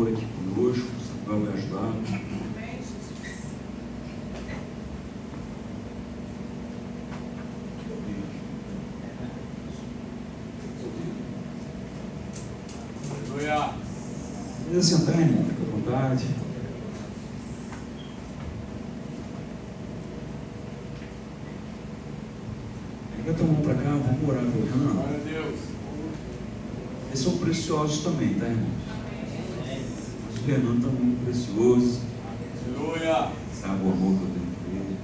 amor aqui conosco. O Samuel vai ajudar. Precisa sentar, irmão, fica à vontade. Pega tua mão para cá, vamos orar pelo Renan. Glória a Deus. Eles são preciosos também, tá, irmão? Mas o Renan está muito precioso. Aleluia. Sabe o amor que eu tenho por ele.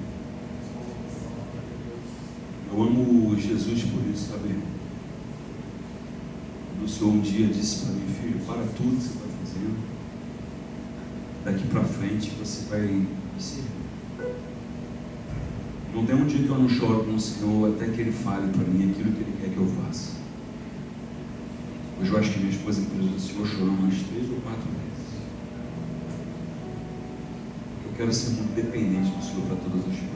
Eu amo Jesus por isso, sabe, irmão? O Senhor um dia disse para mim: filho, para tudo que você está fazendo, daqui para frente você vai me servir. Não tem um dia que eu não choro com o Senhor até que Ele fale para mim aquilo que Ele quer que eu faça. Hoje eu acho que minha esposa, inclusive, o Senhor chorou umas 3 ou 4 vezes. Eu quero ser muito dependente do Senhor para todas as coisas.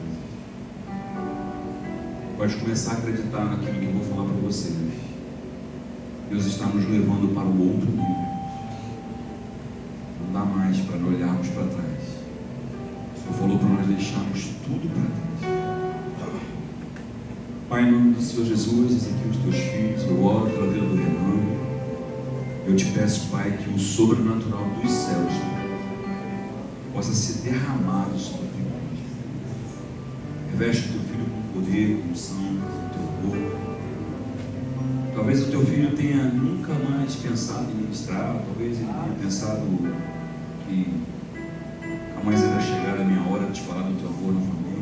Pode começar a acreditar naquilo que eu vou falar para vocês. Deus está nos levando para o outro nível. Não dá mais para não olharmos para trás. O Senhor falou para nós deixarmos tudo para trás. Pai, em nome do Senhor Jesus, esses aqui os teus filhos, eu oro pela vida do Renan. Eu te peço, Pai, que o sobrenatural dos céus possa ser derramado sobre a tua igreja. Reveste o teu filho com poder, com unção, com teu corpo. Talvez o teu filho tenha nunca mais pensado em ministrar, talvez ele tenha pensado que jamais irá chegar a minha hora de te falar do teu amor novamente.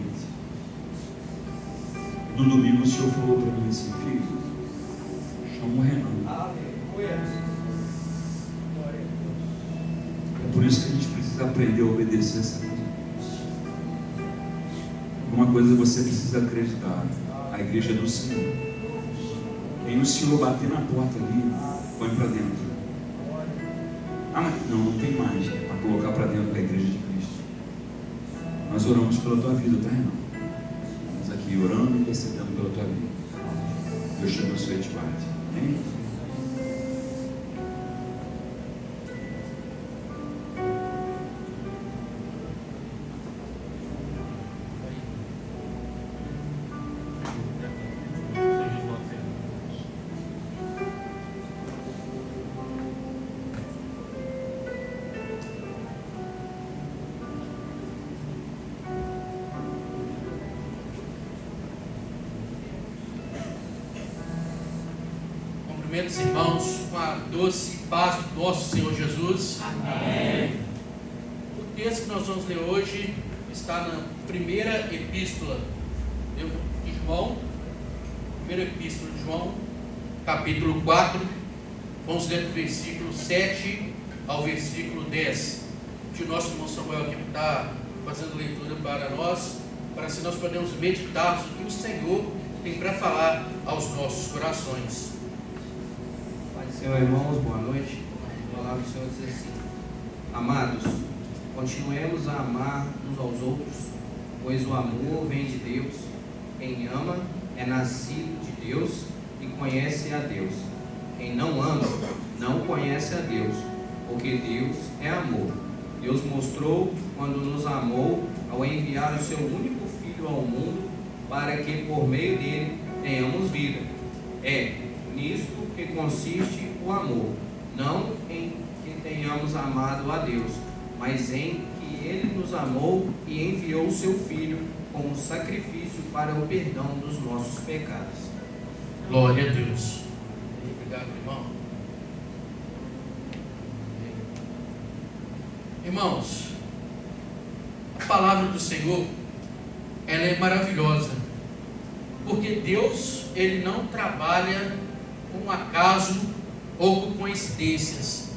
No domingo o Senhor falou para mim assim: filho, chama o Renan. É por isso que a gente precisa aprender a obedecer essa coisa. Uma coisa você precisa acreditar: a igreja é do Senhor. Quem o Senhor bater na porta ali, põe para dentro. Ah, mas não tem mais para colocar para dentro da igreja de Cristo. Nós oramos pela tua vida, tá, irmão? Estamos aqui orando e intercedendo pela tua vida. Deus te abençoe e te guarde. Amém? Cumprimentos, irmãos, com a doce paz do nosso Senhor Jesus. Amém. O texto que nós vamos ler hoje está na primeira epístola de João, primeira epístola de João, capítulo 4, vamos ler do versículo 7 ao versículo 10. Que o nosso irmão Samuel aqui está fazendo leitura para nós, para assim nós podemos meditar o que o Senhor tem para falar aos nossos corações. Senhor, irmãos, boa noite. A palavra do Senhor diz assim: amados, continuemos a amar uns aos outros, pois o amor vem de Deus. Quem ama é nascido de Deus e conhece a Deus. Quem não ama não conhece a Deus, porque Deus é amor. Deus mostrou quando nos amou ao enviar o seu único Filho ao mundo, para que por meio dele tenhamos vida. É nisto que consiste o amor, não em que tenhamos amado a Deus, mas em que Ele nos amou e enviou o seu Filho como sacrifício para o perdão dos nossos pecados. Glória a Deus. Obrigado, irmão. Irmãos, a palavra do Senhor, ela é maravilhosa, porque Deus, Ele não trabalha com acaso ou com coincidências,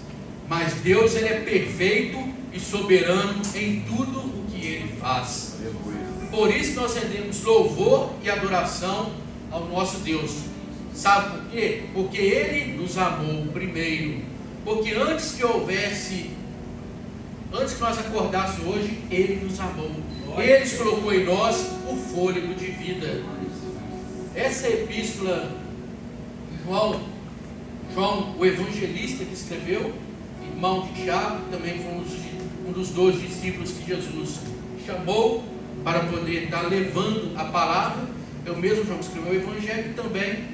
mas Deus, Ele é perfeito e soberano em tudo o que Ele faz. Por isso nós rendemos louvor e adoração ao nosso Deus. Sabe por quê? Porque Ele nos amou primeiro, porque antes que nós acordássemos hoje, Ele nos amou. Ele colocou em nós o fôlego de vida. Essa epístola, João, o evangelista que escreveu, irmão de Tiago, também foi um dos 12 discípulos que Jesus chamou para poder estar levando a palavra. Eu mesmo já escrevi o Evangelho e também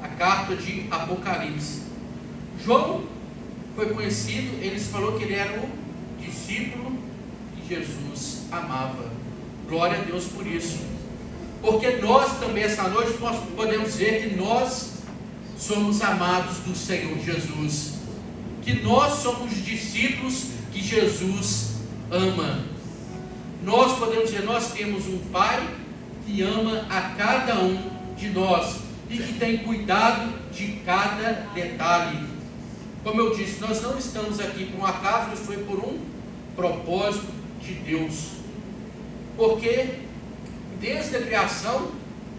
a carta de Apocalipse. João foi conhecido, ele falou que ele era o discípulo que Jesus amava. Glória a Deus por isso. Porque nós também, essa noite, nós podemos dizer que nós somos amados do Senhor Jesus. Que nós somos discípulos que Jesus ama. Nós podemos dizer, nós temos um Pai que ama a cada um de nós e que tem cuidado de cada detalhe. Como eu disse, nós não estamos aqui por um acaso, mas foi por um propósito de Deus. Porque desde a criação,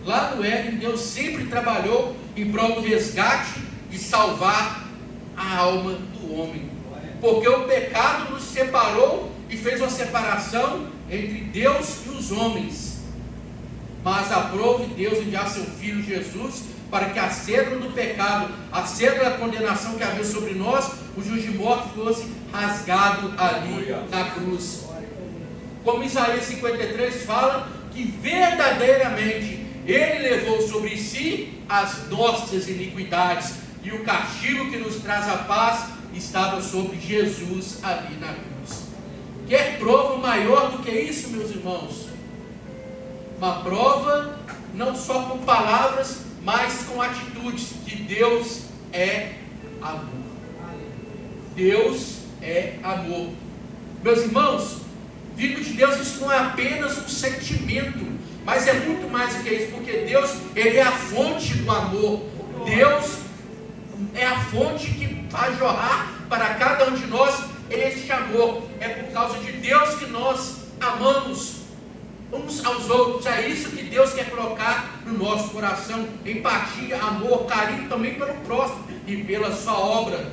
lá no Éden, Deus sempre trabalhou em prol do resgate e salvar a alma do homem. Porque o pecado nos separou e fez uma separação entre Deus e os homens. Mas aprove Deus enviar seu Filho Jesus para que a cédula do pecado, a cédula da condenação que havia sobre nós, o juiz de morte fosse rasgado ali na cruz. Como Isaías 53 fala, que verdadeiramente Ele levou sobre si as nossas iniquidades, e o castigo que nos traz a paz estava sobre Jesus ali na cruz. Quer prova maior do que isso, meus irmãos? Uma prova não só com palavras, mas com atitudes, que Deus é amor. Deus é amor. Meus irmãos, vindo de Deus, isso não é apenas um sentimento, mas é muito mais do que isso, porque Deus, Ele é a fonte do amor. Deus é a fonte que faz jorrar para cada um de nós este amor. É por causa de Deus que nós amamos uns aos outros. É isso que Deus quer colocar no nosso coração: empatia, amor, carinho também pelo próximo e pela sua obra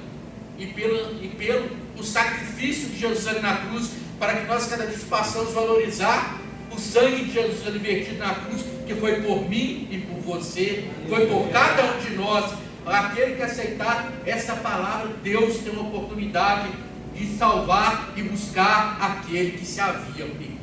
e pelo sacrifício de Jesus ali na cruz, para que nós cada vez possamos valorizar o sangue de Jesus ali vertido na cruz, que foi por mim e por você, foi por cada um de nós. Aquele que aceitar essa palavra, Deus tem uma oportunidade de salvar e buscar aquele que se havia perdido.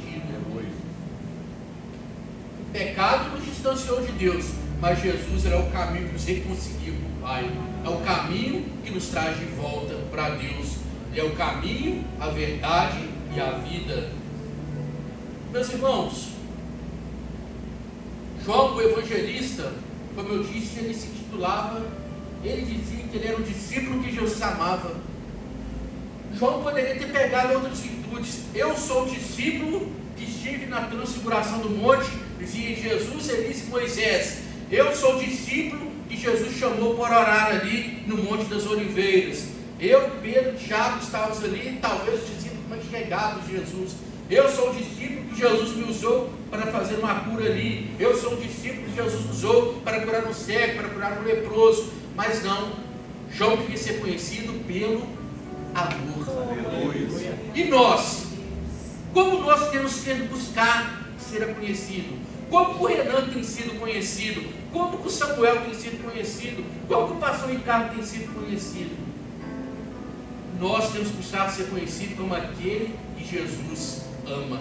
O pecado nos distanciou de Deus, mas Jesus era o caminho que nos reconcilia com o Pai. É o caminho que nos traz de volta para Deus. Ele é o caminho, a verdade e a vida. Meus irmãos, João, o evangelista, como eu disse, ele se titulava, ele dizia que ele era um discípulo que Jesus amava. João poderia ter pegado outras virtudes. Eu sou o discípulo que estive na transfiguração do monte, dizia Jesus, Elias e Moisés. Eu sou o discípulo que Jesus chamou para orar ali no Monte das Oliveiras. Eu, Pedro, Tiago, estávamos ali, talvez os discípulos mais chegados de Jesus. Eu sou o discípulo que Jesus me usou para fazer uma cura ali. Eu sou o discípulo que Jesus usou para curar um cego, para curar um leproso. Mas não, João queria ser conhecido pelo amor. E nós? Como nós temos que buscar ser conhecido? Como o Renan tem sido conhecido? Como o Samuel tem sido conhecido? Como o pastor Ricardo tem sido conhecido? Nós temos que buscar ser conhecido como aquele que Jesus ama.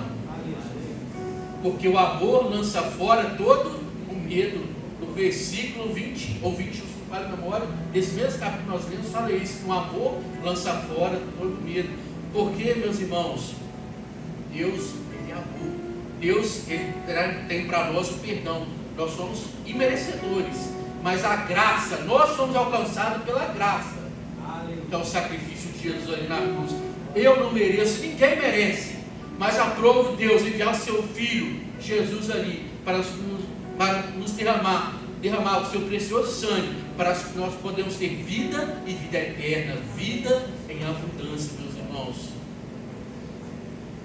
Porque o amor lança fora todo o medo. No versículo 20 ou 21, se não falha a memória, desse mesmo capítulo que nós lemos, fala isso, que o amor lança fora todo o medo. Porque, meus irmãos, Deus, Ele é amor. Deus, Ele tem para nós o perdão. Nós somos imerecedores, mas a graça, nós somos alcançados pela graça, que é o sacrifício de Jesus ali na cruz. Eu não mereço, ninguém merece, mas aprove Deus enviar o seu Filho Jesus ali para nos derramar o seu precioso sangue, para que nós podemos ter vida e vida eterna, vida em abundância, meus irmãos.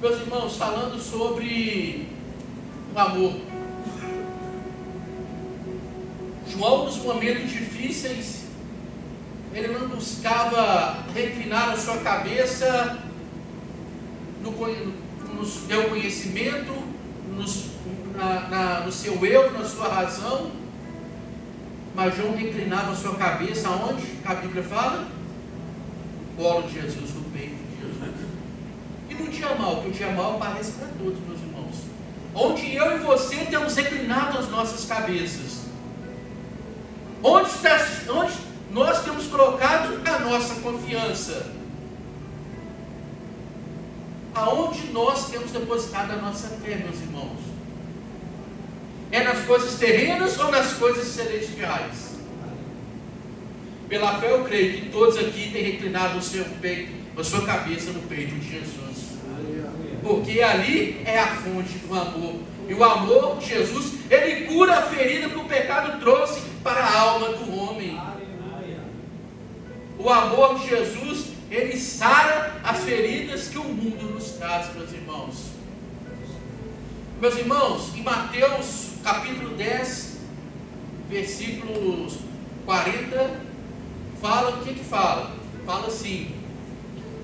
Meus irmãos, falando sobre o amor, João, nos momentos difíceis, ele não buscava reclinar a sua cabeça no seu conhecimento, no seu eu, na sua razão, mas João reclinava a sua cabeça aonde? A Bíblia fala? No colo de Jesus, no onde a maior parece para todos, meus irmãos. Onde eu e você temos reclinado as nossas cabeças. Onde nós temos colocado a nossa confiança. Aonde nós temos depositado a nossa fé, meus irmãos? É nas coisas terrenas ou nas coisas celestiais? Pela fé eu creio que todos aqui têm reclinado o seu peito, a sua cabeça no peito de Jesus. Porque ali é a fonte do amor. E o amor de Jesus, ele cura a ferida que o pecado trouxe para a alma do homem. O amor de Jesus, ele sara as feridas que o mundo nos traz, meus irmãos. Meus irmãos, em Mateus capítulo 10, versículos 40, fala o que fala? Fala assim: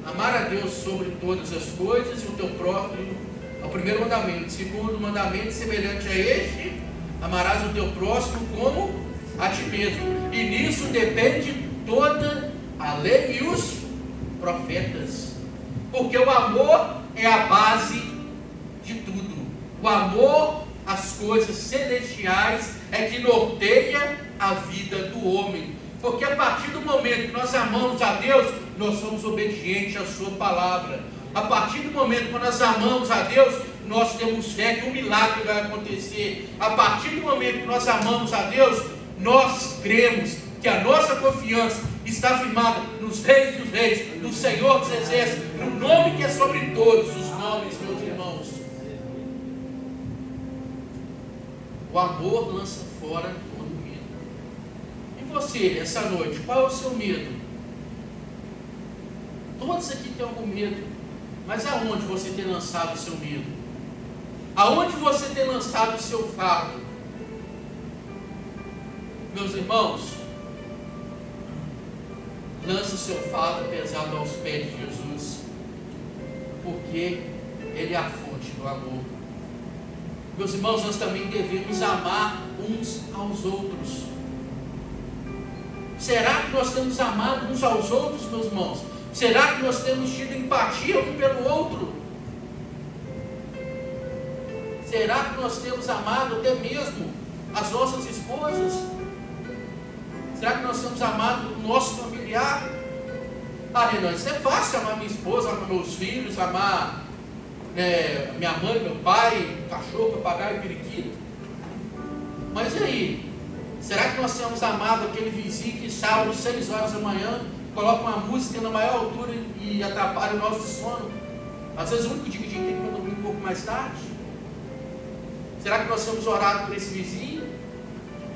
amar a Deus sobre todas as coisas e o teu próprio, é o primeiro mandamento. Segundo mandamento, semelhante a este, amarás o teu próximo como a ti mesmo. E nisso depende toda a lei e os profetas. Porque o amor é a base de tudo. O amor às coisas celestiais é que norteia a vida do homem. Porque a partir do momento que nós amamos a Deus, nós somos obedientes à sua palavra. A partir do momento que nós amamos a Deus, nós temos fé que um milagre vai acontecer. A partir do momento que nós amamos a Deus, nós cremos que a nossa confiança está firmada nos reis dos reis, no Senhor dos exércitos, no nome que é sobre todos os nomes, meus irmãos. O amor lança fora todo medo. E você, essa noite, qual é o seu medo? Todos aqui têm algum medo, mas aonde você tem lançado o seu medo? Aonde você tem lançado o seu fardo? Meus irmãos, lança o seu fardo pesado aos pés de Jesus, porque Ele é a fonte do amor. Meus irmãos, nós também devemos amar uns aos outros. Será que nós temos amado uns aos outros, meus irmãos? Será que nós temos tido empatia um pelo outro? Será que nós temos amado até mesmo as nossas esposas? Será que nós temos amado o nosso familiar? Ah, Renan, isso é fácil, amar minha esposa, amar meus filhos, amar minha mãe, meu pai, cachorro, papagaio, periquito. Mas e aí? Será que nós temos amado aquele vizinho que sábado, 6 horas da manhã, coloca uma música na maior altura e atrapalha o nosso sono? Às vezes o único dia que a gente tem que dormir um pouco mais tarde. Será que nós temos orado por esse vizinho?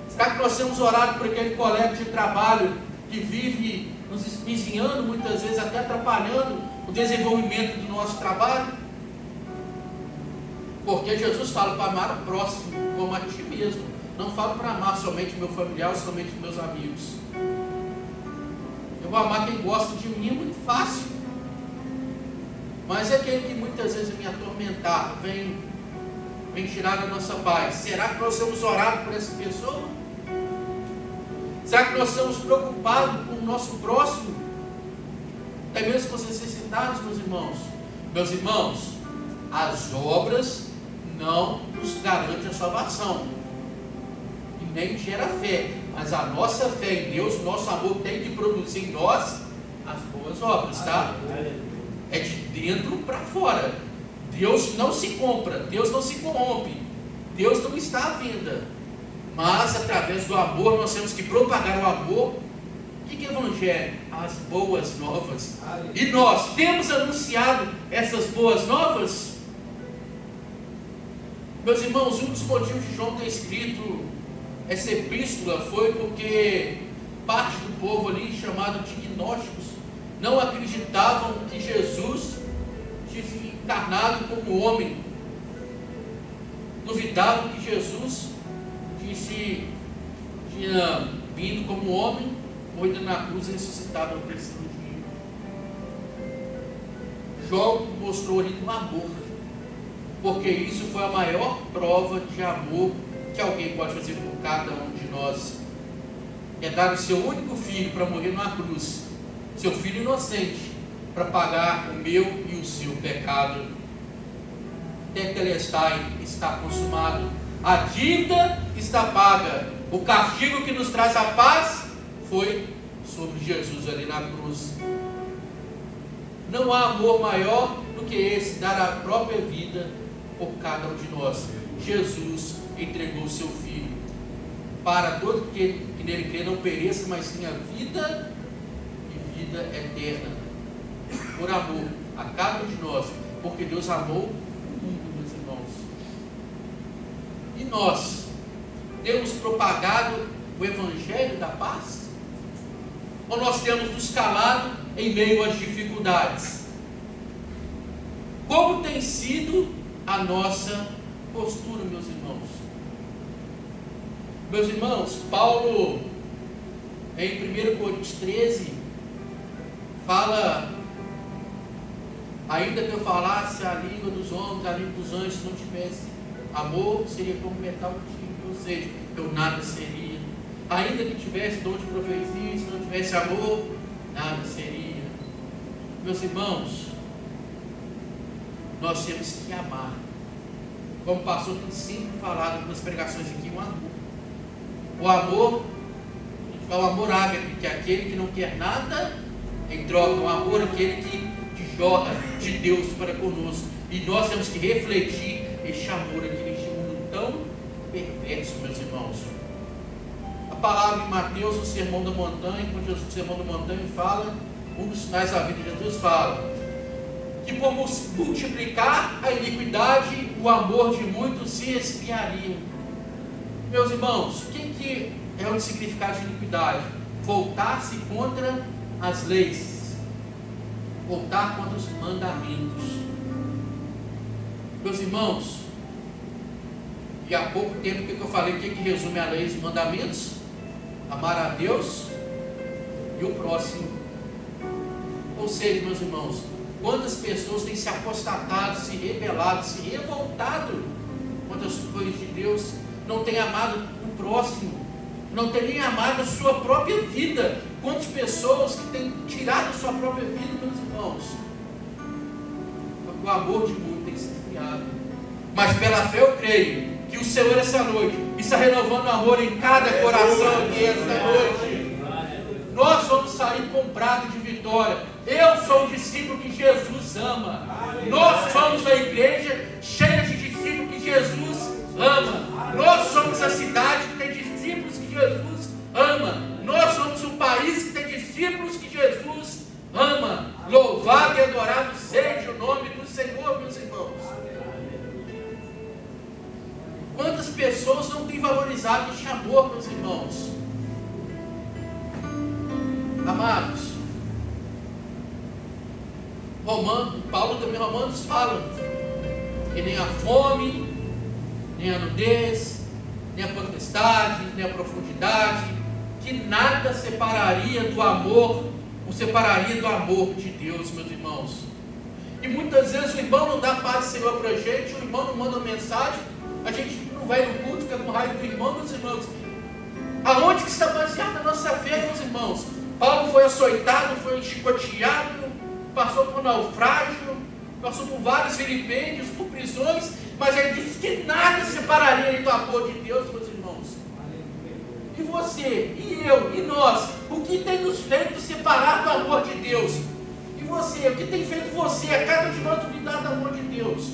Será que nós temos orado por aquele colega de trabalho que vive nos vizinhando, muitas vezes até atrapalhando o desenvolvimento do nosso trabalho? Porque Jesus fala para amar o próximo como a ti mesmo. Não falo para amar somente meu familiar ou somente meus amigos. Eu vou amar quem gosta de mim, é muito fácil. Mas é aquele que muitas vezes me atormentar, vem tirar da nossa paz. Será que nós temos orado por essa pessoa? Será que nós estamos preocupados com o nosso próximo? Até mesmo com os necessitados, meus irmãos? Meus irmãos, as obras não nos garantem a salvação. E nem gera fé. Mas a nossa fé em Deus, o nosso amor tem que produzir em nós as boas obras, tá? É de dentro para fora. Deus não se compra, Deus não se corrompe, Deus não está à venda. Mas através do amor nós temos que propagar o amor. O que é evangelho? As boas novas. E nós temos anunciado essas boas novas? Meus irmãos, um dos motivos de João ter escrito essa epístola foi porque parte do povo ali, chamado de gnósticos, não acreditavam que Jesus tinha encarnado como homem. Duvidavam que Jesus tinha vindo como homem, morrido na cruz e ressuscitado no terceiro dia. João mostrou ali no amor, porque isso foi a maior prova de amor que alguém pode fazer por cada um de nós. É dar o seu único filho para morrer numa cruz, seu filho inocente, para pagar o meu e o seu pecado. tetelestai, está consumado. A dívida está paga. O castigo que nos traz a paz foi sobre Jesus ali na cruz. Não há amor maior do que esse, dar a própria vida por cada um de nós. Jesus entregou o seu Filho para todo que nele crê não pereça, mas tenha vida e vida eterna, por amor a cada um de nós, porque Deus amou o mundo, meus irmãos. E nós temos propagado o Evangelho da paz? Ou nós temos nos calado em meio às dificuldades? Como tem sido a nossa postura, meus irmãos? Meus irmãos, Paulo, em 1 Coríntios 13, fala: ainda que eu falasse a língua dos homens, a língua dos anjos, se não tivesse amor, seria como metal tímido, ou seja, eu nada seria. Ainda que tivesse dom de profecia, se não tivesse amor, nada seria. Meus irmãos, nós temos que amar. Como o pastor tem sempre falado nas pregações aqui, o amor. O amor é o amor ágape, que é aquele que não quer nada em troca. O amor é aquele que jorra de Deus para conosco. E nós temos que refletir este amor aqui neste mundo tão perverso, meus irmãos. A palavra em Mateus, o Sermão da Montanha, quando Jesus, o Sermão da Montanha fala, um dos sinais da vida de Jesus fala que por multiplicar a iniquidade, o amor de muitos se esfriaria. Meus irmãos, o que é o significado de iniquidade? Voltar-se contra as leis, voltar contra os mandamentos. Meus irmãos, e há pouco tempo que eu falei, o que resume a lei e os mandamentos? Amar a Deus e o próximo. Ou seja, meus irmãos, quantas pessoas têm se apostatado, se rebelado, se revoltado contra as coisas de Deus, não têm amado o próximo, não têm nem amado a sua própria vida. Quantas pessoas que têm tirado a sua própria vida, meus irmãos? O amor de muitos tem se esfriado. Mas pela fé eu creio que o Senhor essa noite está renovando o amor em cada coração aqui esta noite. Nós vamos sair com brado de vitória. Eu sou um discípulo que Jesus ama. Nós somos a igreja cheia de discípulos que Jesus ama. Nós somos a cidade que tem discípulos que Jesus ama. Nós somos um país que tem discípulos que Jesus ama. Louvado e adorado seja o nome do Senhor, meus irmãos. Quantas pessoas não têm valorizado este amor, meus irmãos? Amados, Paulo também, Romanos fala que nem a fome, nem a nudez, nem a potestade, nem a profundidade, que nada separaria do amor, ou separaria do amor de Deus, meus irmãos. E muitas vezes o irmão não dá paz do Senhor para a gente, o irmão não manda mensagem, a gente não vai no culto, fica com raiva do irmão, meus irmãos. Aonde que está baseada a nossa fé, meus irmãos? Paulo foi açoitado, foi chicoteado, passou por naufrágio, passou por vários vilipêndios, por prisões, mas ele disse que nada separaria ele do amor de Deus, meus irmãos. E você, e eu, e nós, o que tem nos feito separar do amor de Deus? E você, o que tem feito você, a cada um de nós duvidar do amor de Deus?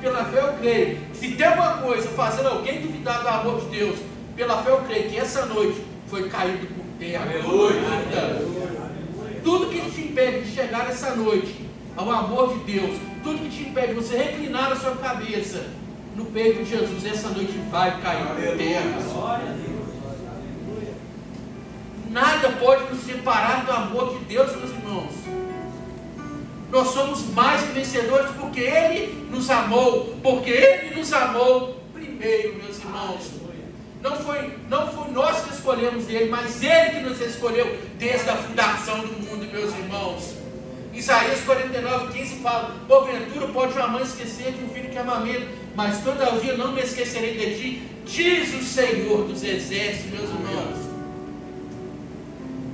Pela fé eu creio, se tem alguma coisa fazendo alguém duvidar do amor de Deus, pela fé eu creio que essa noite foi caído por terra. Tudo que te impede de chegar essa noite ao amor de Deus, tudo que te impede de você reclinar a sua cabeça no peito de Jesus, essa noite vai cair por terra. Nada pode nos separar do amor de Deus, meus irmãos. Nós somos mais que vencedores porque Ele nos amou, primeiro, meus irmãos. Não foi nós que escolhemos Ele, mas Ele que nos escolheu desde a fundação do mundo, meus irmãos. Isaías 49:15 fala: porventura pode uma mãe esquecer de um filho que amamenta, mas todavia não me esquecerei de ti, diz o Senhor dos exércitos, meus irmãos.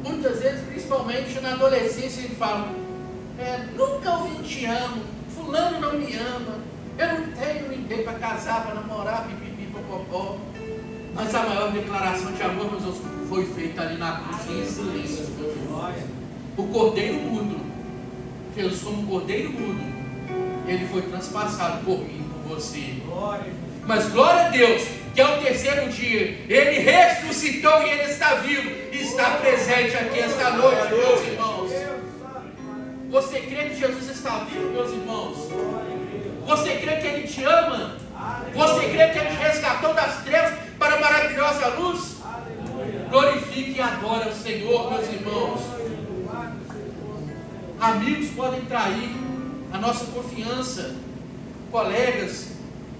Muitas vezes, principalmente na adolescência, ele fala: nunca ouvi te amo, fulano não me ama, eu não tenho ninguém para casar, para namorar, pipipi, popopó. Mas a maior declaração de amor, meus irmãos, foi feita ali na cruz, em silêncio. O cordeiro mudo, Jesus como cordeiro mudo, ele foi transpassado por mim, por você. Mas glória a Deus, que ao terceiro dia, ele ressuscitou e ele está vivo, e está presente aqui esta noite, meus irmãos. Você crê que Jesus está vivo, meus irmãos? Você crê que ele te ama? Você crê que ele te resgatou das trevas para a maravilhosa luz? Glorifique e adore o Senhor, meus irmãos. Amigos podem trair a nossa confiança, colegas,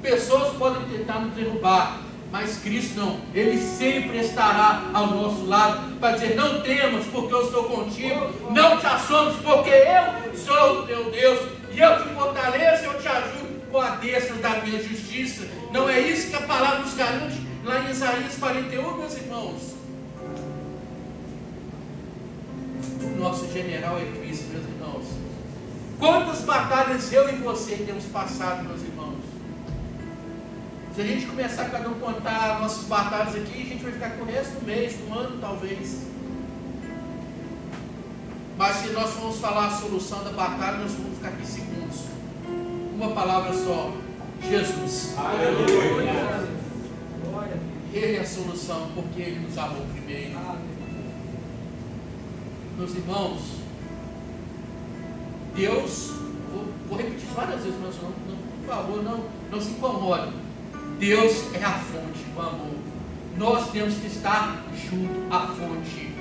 pessoas podem tentar nos derrubar, mas Cristo não, Ele sempre estará ao nosso lado para dizer: não temas, porque eu estou contigo, não te assombres, porque eu sou o teu Deus, e eu te fortaleço, eu te ajudo com a destra da minha justiça. Não é isso que a palavra nos garante lá em Isaías 41, meus irmãos? O nosso general é Cristo, meus irmãos. Quantas batalhas eu e você temos passado, meus irmãos? Se a gente começar cada um contar nossas batalhas aqui, a gente vai ficar com o resto do mês, do ano talvez. Mas se nós formos falar a solução da batalha, nós vamos ficar aqui segundos. Uma palavra só: Jesus. Aleluia. Ele é a solução, porque Ele nos amou primeiro. Meus irmãos, Deus, vou repetir várias vezes, mas não, por favor, não se incomode. Deus é a fonte do amor. Nós temos que estar junto à fonte.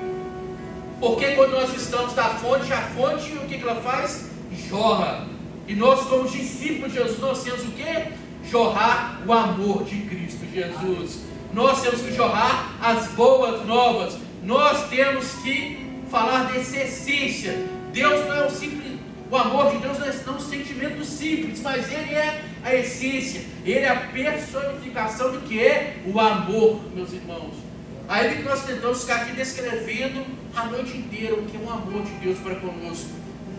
Porque quando nós estamos na fonte, a fonte, o que ela faz? Jorra. E nós, como discípulos de Jesus, nós temos o que? Jorrar o amor de Cristo Jesus. Nós temos que jorrar as boas novas. Nós temos que falar dessa essência. Deus não é um simples... O amor de Deus não é um sentimento simples, mas Ele é a essência. Ele é a personificação do que é o amor, meus irmãos. Aí que nós tentamos ficar aqui descrevendo a noite inteira o que é o amor de Deus para conosco.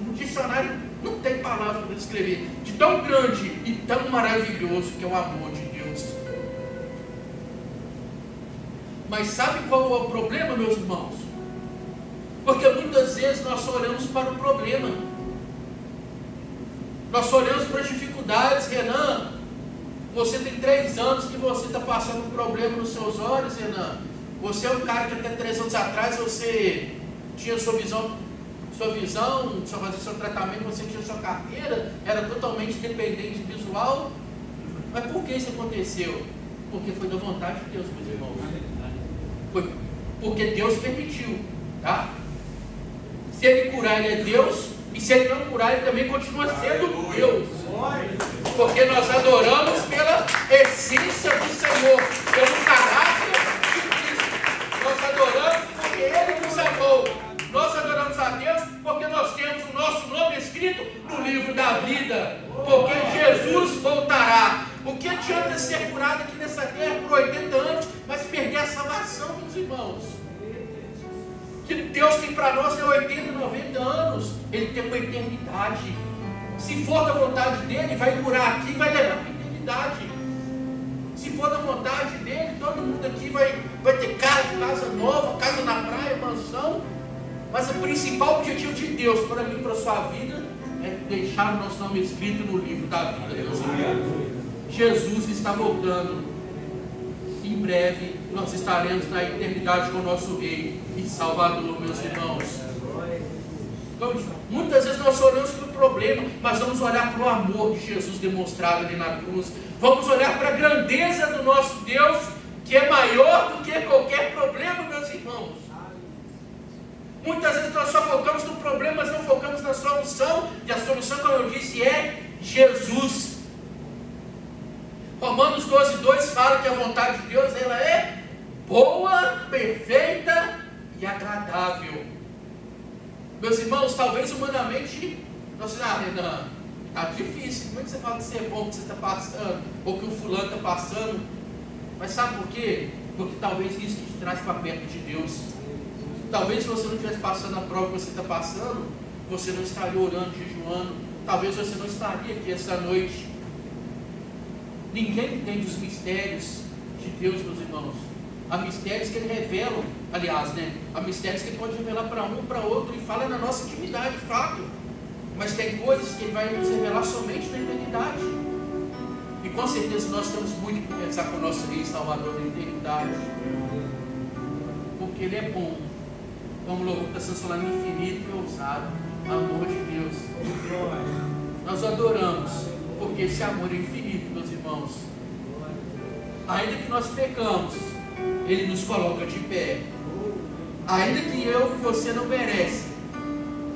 No dicionário não tem palavra para descrever de tão grande e tão maravilhoso que é o amor de Deus. Mas sabe qual é o problema, meus irmãos? Porque muitas vezes nós só olhamos para o problema. Nós só olhamos para as dificuldades. Renan, você tem 3 anos que você está passando um problema nos seus olhos, Renan. Você é um cara que até 3 anos atrás você tinha sua visão, só fazer seu tratamento, você tinha sua carteira, era totalmente dependente visual. Mas por que isso aconteceu? Porque foi da vontade de Deus, meus irmãos. Foi porque Deus permitiu, tá? Se Ele curar, Ele é Deus, e se Ele não curar, Ele também continua sendo Deus. Porque nós adoramos pela essência do Senhor, pelo caráter de Cristo. Nós adoramos porque Ele nos amou. Nós adoramos a Deus porque nós temos o nosso nome escrito no livro da vida. Porque Jesus voltará. O que adianta ser curado aqui nessa terra por 80 anos, mas perder a salvação, meus irmãos? Que Deus tem para nós é 80, 90 anos. Ele tem uma eternidade. Se for da vontade dele, vai curar aqui e vai levar para a eternidade. Se for da vontade dele, todo mundo aqui vai ter casa nova, casa na praia, mansão. Mas o principal objetivo de Deus para mim e para a sua vida é deixar o nosso nome escrito no livro da vida, meus irmãos. Jesus está voltando. Em breve nós estaremos na eternidade com o nosso Rei e Salvador, meus irmãos. Então, muitas vezes nós olhamos para o problema, mas vamos olhar para o amor de Jesus demonstrado ali na cruz. Vamos olhar para a grandeza do nosso Deus, que é maior do que qualquer problema, meus irmãos. Muitas vezes nós só focamos no problema, mas não focamos na solução. E a solução, como eu disse, é Jesus. Romanos 12:2 fala que a vontade de Deus ela é boa, perfeita e agradável. Meus irmãos, talvez humanamente nós Renan, está difícil. Como é que você fala que isso é bom que você está passando, ou que o fulano está passando? Mas sabe por quê? Porque talvez isso te traz para perto de Deus. Talvez se você não estivesse passando a prova que você está passando, você não estaria orando, jejuando, talvez você não estaria aqui essa noite. Ninguém entende os mistérios de Deus, meus irmãos. Há mistérios que Ele revela, aliás, há mistérios que Ele pode revelar para um, para outro, e fala na nossa intimidade, de fato. Mas tem coisas que Ele vai nos revelar somente na eternidade. E com certeza nós temos muito que pensar com o nosso Rei Salvador na eternidade. Porque Ele é bom. Como o louvor está sendo falando, infinito e ousado. Amor de Deus. Nós adoramos, porque esse amor é infinito, meus irmãos. Ainda que nós pecamos, Ele nos coloca de pé. Ainda que eu e você não merece,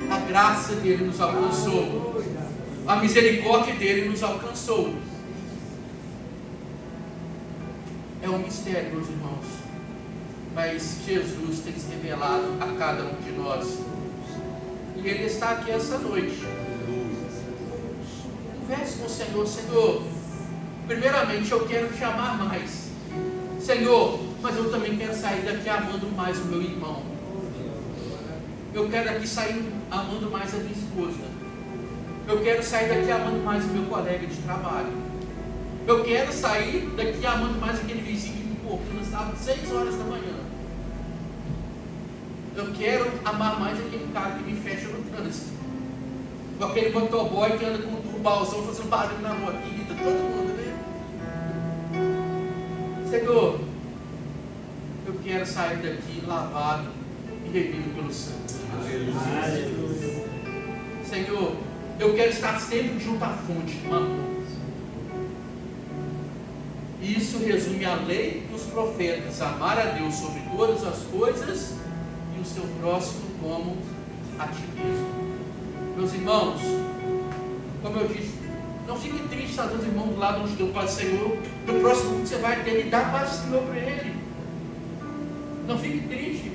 a graça dele nos alcançou, a misericórdia dele nos alcançou. É um mistério, meus irmãos, mas Jesus tem se revelado a cada um de nós, e Ele está aqui essa noite. Converse com o Senhor. Senhor, primeiramente eu quero te amar mais, Senhor, mas eu também quero sair daqui amando mais o meu irmão. Eu quero daqui sair amando mais a minha esposa. Eu quero sair daqui amando mais o meu colega de trabalho. Eu quero sair daqui amando mais aquele vizinho que me importuna às 6 horas da manhã. Eu quero amar mais aquele cara que me fecha no trânsito. Ou aquele motoboy que anda com o turbalzão fazendo barulho na rua, que irrita todo mundo, né? Senhor, eu quero sair daqui lavado e remido pelo sangue. Senhor, eu quero estar sempre junto à fonte do amor. Isso resume a lei dos profetas: amar a Deus sobre todas as coisas e o seu próximo como a ti mesmo. Meus irmãos, como eu disse, não fique triste se os irmãos do lado onde deu paz do Senhor. No próximo que você vai ter, ele dá paz do Senhor para ele. Não fique triste.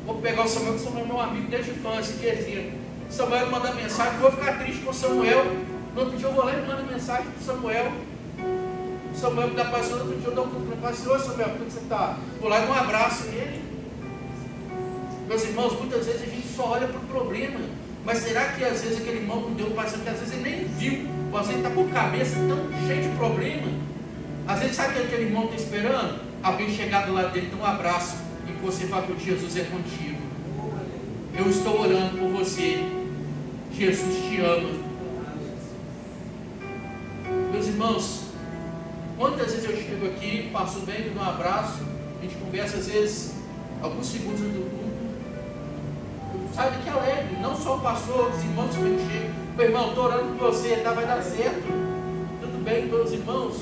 Vou pegar o Samuel, que Samuel é meu amigo desde a infância, que dizia: Samuel manda mensagem, eu vou ficar triste com o Samuel. No outro dia eu vou lá e mando mensagem para o Samuel. Samuel me dá paz, no outro dia eu dou um pouco para ele: ô Samuel, como você está? Vou lá e dou um abraço nele. Meus irmãos, muitas vezes a gente só olha para o problema, mas será que às vezes aquele irmão não deu paz, que às vezes ele nem viu, você está com a cabeça tão cheia de problema? Às vezes sabe o que aquele irmão está esperando? Alguém chegar do lado dele, dar um abraço, e que você fala que Jesus é contigo. Eu estou orando por você. Jesus te ama. Meus irmãos, quantas vezes eu chego aqui, passo bem, me dou um abraço, a gente conversa às vezes alguns segundos do culto, sai daqui alegre, não só o pastor, os irmãos que me chegam: meu irmão, estou orando por você, tá, vai dar certo. Tudo bem, meus irmãos?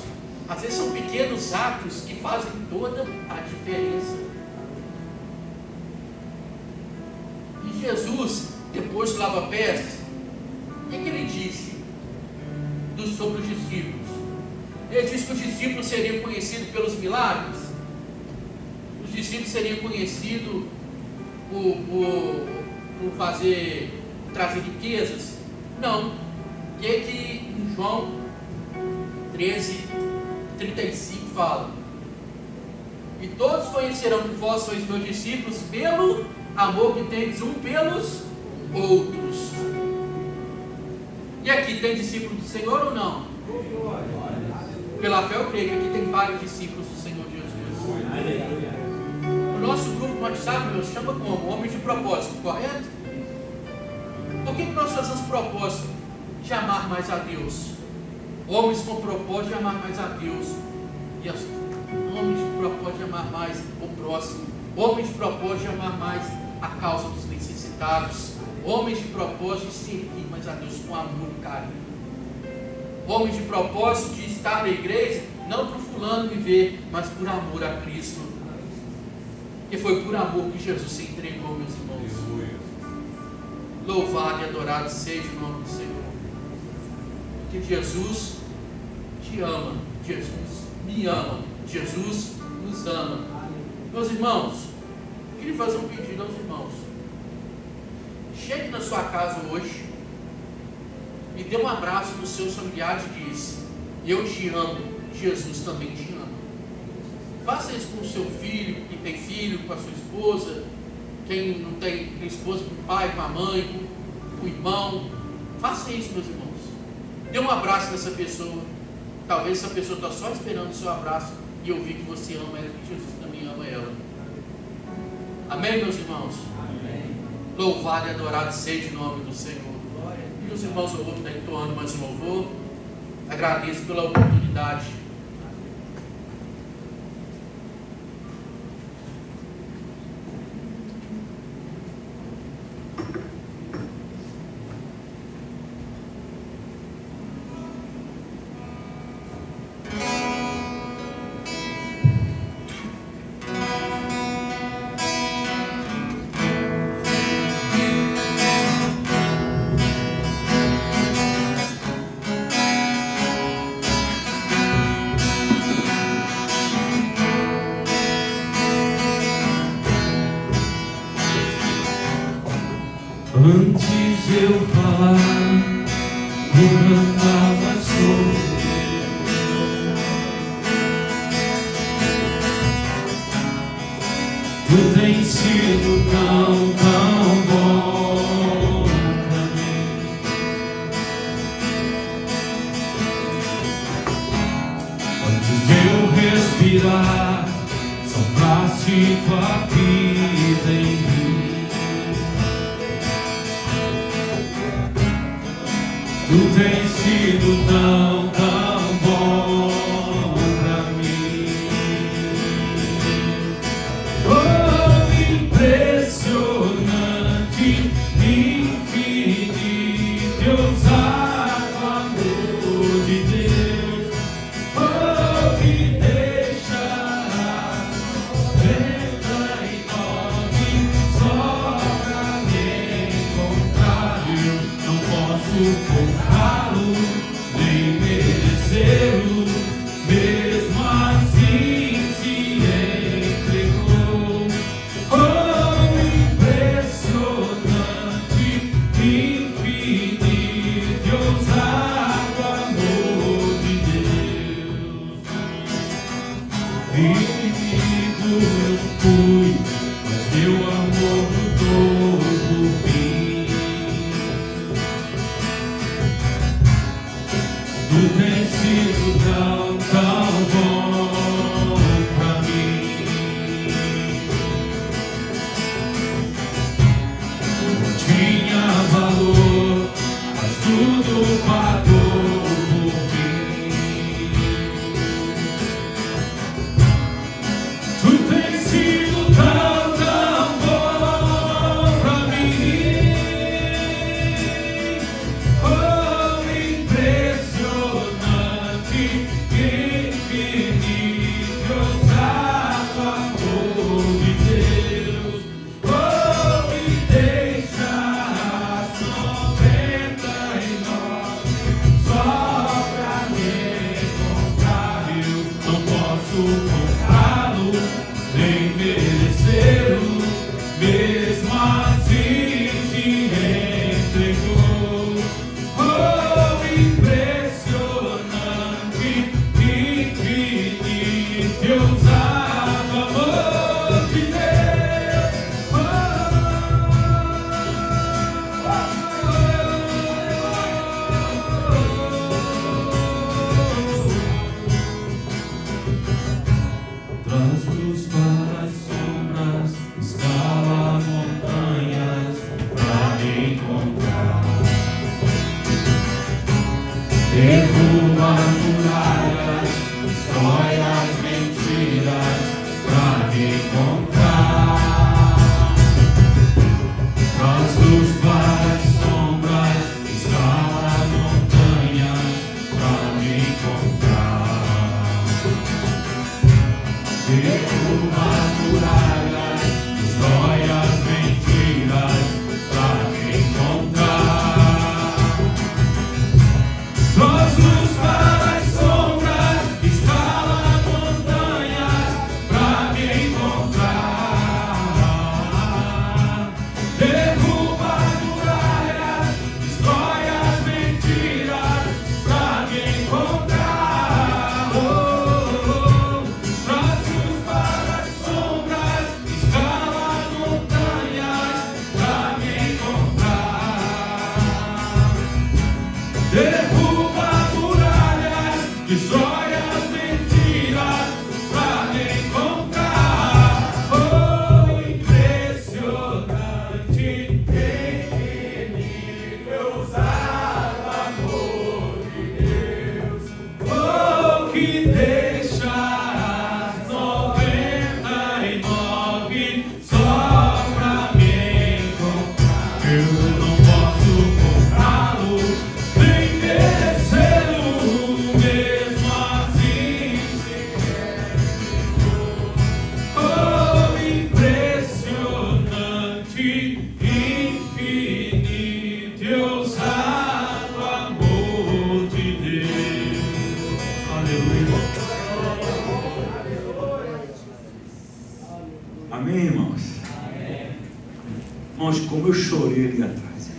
Às vezes são pequenos atos que fazem toda a diferença. E Jesus, depois do lava-pés, o que ele disse sobre os discípulos? Ele disse que os discípulos seriam conhecidos pelos milagres. Os discípulos seriam conhecidos por trazer riquezas. Não. O que em João 13:35 fala? E todos conhecerão que vós sois meus discípulos pelo amor que tendes um pelos outros. E aqui tem discípulos do Senhor ou não? Pela fé eu creio que aqui tem vários discípulos do Senhor Jesus. O nosso grupo no WhatsApp, meu, chama como? Homens de propósito, correto? Por que nós fazemos propósito de amar mais a Deus? Homens com propósito de amar mais a Deus. E homens de propósito de amar mais o próximo. Homens de propósito de amar mais a causa dos necessitados. Homens de propósito de servir mais a Deus com amor e carinho. Homens de propósito de estar na igreja, não por fulano viver, mas por amor a Cristo. Que foi por amor que Jesus se entregou, meus irmãos. Louvado e adorado seja o nome do Senhor. Porque Jesus te ama, Jesus me ama, Jesus nos ama. Meus irmãos, eu queria fazer um pedido aos irmãos. Chegue na sua casa hoje e dê um abraço nos seus familiares e diz: eu te amo, Jesus também te ama. Faça isso com o seu filho, quem tem filho, com a sua esposa, quem não tem esposa, com o pai, com a mãe, com o irmão. Faça isso, meus irmãos. Dê um abraço nessa pessoa. Talvez essa pessoa está só esperando o seu abraço e ouvir que você ama ela, que Jesus também ama ela. Amém, meus irmãos? Amém. Louvado e adorado seja o nome do Senhor. E os irmãos eu vou estar entoando mais um louvor. Agradeço pela oportunidade. Antes de eu falar, eu cantava sobre. Tu tens sido tão bom pra mim. Antes de eu respirar, sopraste tua vida em mim. Tu tens sido tão bom pra mim. Oh, impressionante, infinito, ousado amor de Deus. Oh, que deixa preta e nove só pra me encontrar. Eu não posso comprá-lo, nem merecê-lo, mesmo assim se entregou. Oh, impressionante, infinito, ousado amor de Deus. Inimigo eu fui, mas teu amor lutou por mim. Tu tens sido tão bom pra mim. Não tinha valor, mas tudo pagou por mim. Tu tens sido tão bom pra mim. Oh, impressionante, infinito, ousado amor de Deus. Oh, me deixa 99 só pra me encontrar. Eu não posso comprá-lo, nem merecê-lo, mesmo assim se entregou. Oh, impressionante, infinito, ousado amor de Deus. Traz luz para as sombras, escala montanhas pra me encontrar. Derruba muralhas, destrói as mentiras pra me encontrar. Traz luz para as sombras, escala montanhas pra me encontrar. Derruba as muralhas, destrói as mentiras pra me encontrar. Traz luz para as sombras, escala montanhas pra me encontrar. de joias vendidas pra encontrar. Oh, impressionante, infinito, ousado amor de Deus. Oh, que deixa as 99 só pra me encontrar. Eu não posso comprá-lo, nem merecê-lo, mesmo assim se quer. Oh, impressionante, infinito e ousado amor de Deus. Aleluia. Amém, irmãos? Irmãos, como eu chorei ali atrás.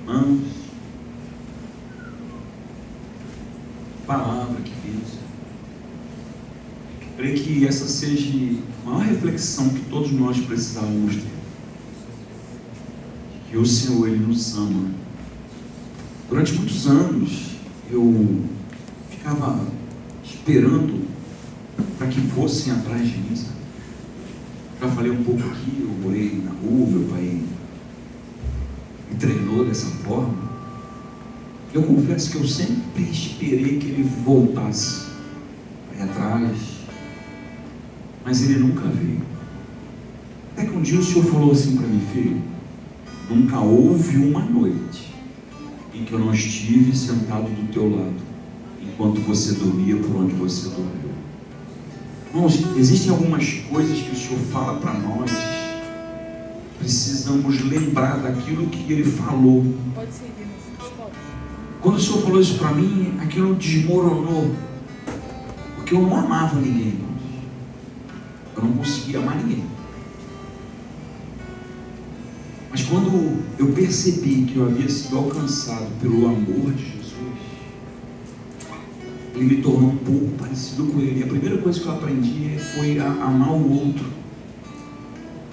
Irmãos, palavra que Deus. Creio que essa seja a maior reflexão que todos nós precisávamos ter. Que o Senhor, Ele nos ama. Durante muitos anos, eu ficava esperando para que fossem atrás de mim, sabe? Já falei um pouco aqui, eu morei na rua, meu pai me treinou dessa forma. Eu confesso que eu sempre esperei que ele voltasse aí atrás, mas ele nunca veio. Até que um dia o Senhor falou assim para mim: filho, nunca houve uma noite em que eu não estive sentado do teu lado, enquanto você dormia por onde você dormiu. Irmãos, existem algumas coisas que o Senhor fala para nós, precisamos lembrar daquilo que Ele falou. Pode ser, irmãos. Quando o Senhor falou isso para mim, aquilo desmoronou, porque eu não amava ninguém, irmãos. Eu não conseguia amar ninguém. Mas quando eu percebi que eu havia sido alcançado pelo amor de Jesus, Ele me tornou um pouco parecido com Ele. E a primeira coisa que eu aprendi foi a amar o outro.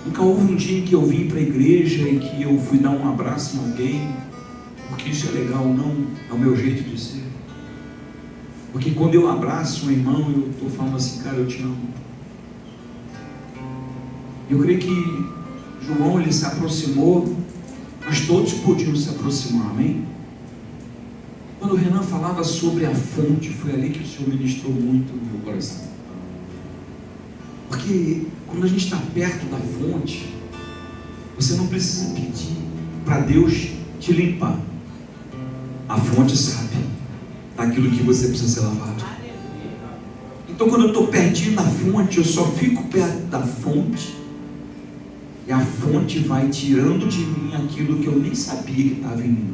Nunca houve um dia em que eu vim para a igreja e que eu fui dar um abraço em alguém, porque isso é legal, não é o meu jeito de ser. Porque quando eu abraço um irmão, eu estou falando assim: cara, eu te amo. Eu creio que João, ele se aproximou, mas todos podiam se aproximar, amém? Quando o Renan falava sobre a fonte, foi ali que o Senhor ministrou muito no meu coração. Porque quando a gente está perto da fonte, você não precisa pedir para Deus te limpar. A fonte sabe daquilo que você precisa ser lavado. Então, quando eu estou pertinho da fonte, eu só fico perto da fonte, e a fonte vai tirando de mim aquilo que eu nem sabia que estava em mim.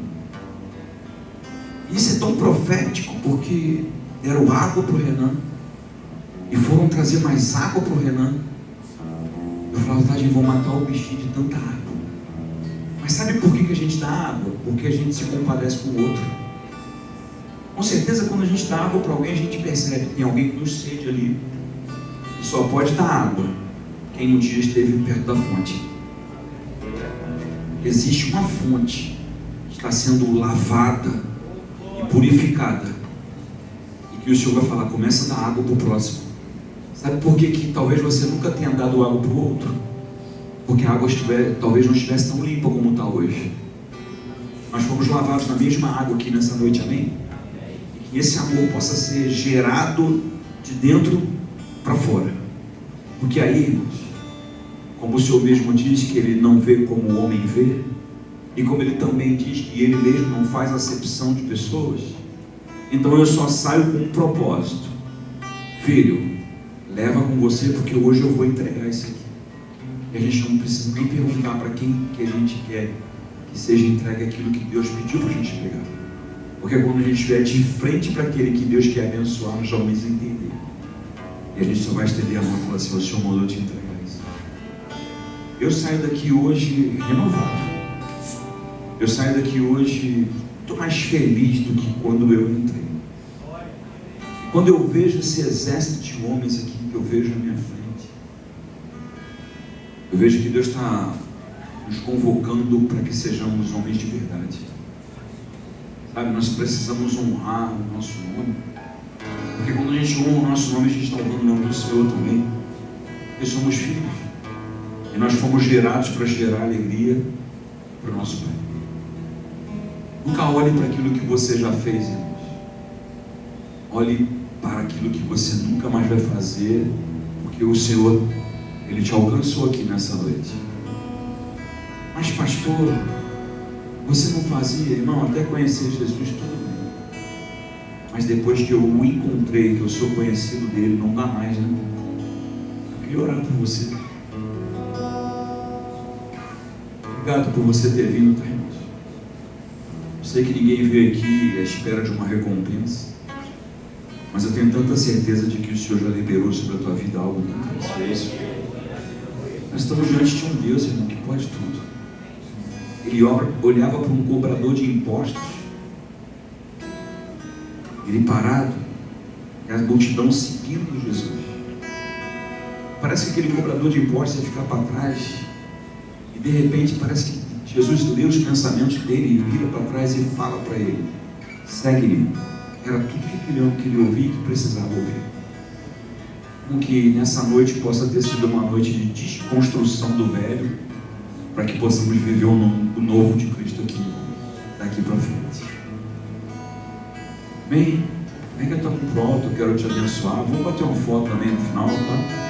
Isso é tão profético, porque deram água para o Renan e foram trazer mais água para o Renan. Eu falava: tadinho, vou matar o bichinho de tanta água. Mas sabe por que a gente dá água? Porque a gente se compadece com o outro. Com certeza, quando a gente dá água para alguém, a gente percebe que tem alguém com sede ali, e só pode dar água quem um dia esteve perto da fonte. Existe uma fonte que está sendo lavada e purificada, e que o Senhor vai falar: começa a dar água para o próximo. Sabe por que talvez você nunca tenha dado água para o outro? Porque a água talvez não estivesse tão limpa como está hoje. Nós fomos lavados na mesma água aqui nessa noite, amém? E que esse amor possa ser gerado de dentro para fora. Porque aí, irmãos, como o Senhor mesmo diz que Ele não vê como o homem vê, e como Ele também diz que Ele mesmo não faz acepção de pessoas, então eu só saio com um propósito: filho, leva com você, porque hoje eu vou entregar isso aqui. E a gente não precisa nem perguntar para quem que a gente quer que seja entregue aquilo que Deus pediu para a gente pegar, porque quando a gente estiver de frente para aquele que Deus quer abençoar, nós vamos entender, e a gente só vai estender a mão e falar assim: o Senhor mandou te entregar isso. Eu saio daqui hoje renovado. Eu saio daqui hoje muito mais feliz do que quando eu entrei. E quando eu vejo esse exército de homens aqui que eu vejo à minha frente, eu vejo que Deus está nos convocando para que sejamos homens de verdade. Sabe, nós precisamos honrar o nosso nome. Porque quando a gente honra o nosso nome, a gente está honrando o nome do Senhor também. Porque somos filhos. E nós fomos gerados para gerar alegria para o nosso Pai. Nunca olhe para aquilo que você já fez, irmãos. Olhe para aquilo que você nunca mais vai fazer, porque o Senhor, Ele te alcançou aqui nessa noite. Mas pastor, você não fazia, irmão, até conhecer Jesus, tudo bem. Mas depois que eu o encontrei, que eu sou conhecido dele, não dá mais, né? Eu queria orar por você. Obrigado por você ter vindo, tá, irmãos? Eu sei que ninguém veio aqui à espera de uma recompensa, mas eu tenho tanta certeza de que o Senhor já liberou sobre a tua vida algo tão precioso. Nós estamos diante de um Deus, irmão, que pode tudo. Ele olhava para um cobrador de impostos, ele parado, e a multidão seguindo Jesus. Parece que aquele cobrador de impostos ia ficar para trás, e de repente parece que Jesus lê os pensamentos dele, e vira para trás e fala para ele: segue-me. Era tudo que ele queria ouvir e que precisava ouvir. Como que nessa noite possa ter sido uma noite de desconstrução do velho, para que possamos viver o novo de Cristo aqui, daqui para frente. Bem, vem que eu estou pronto, eu quero te abençoar. Vou bater uma foto também no final, tá?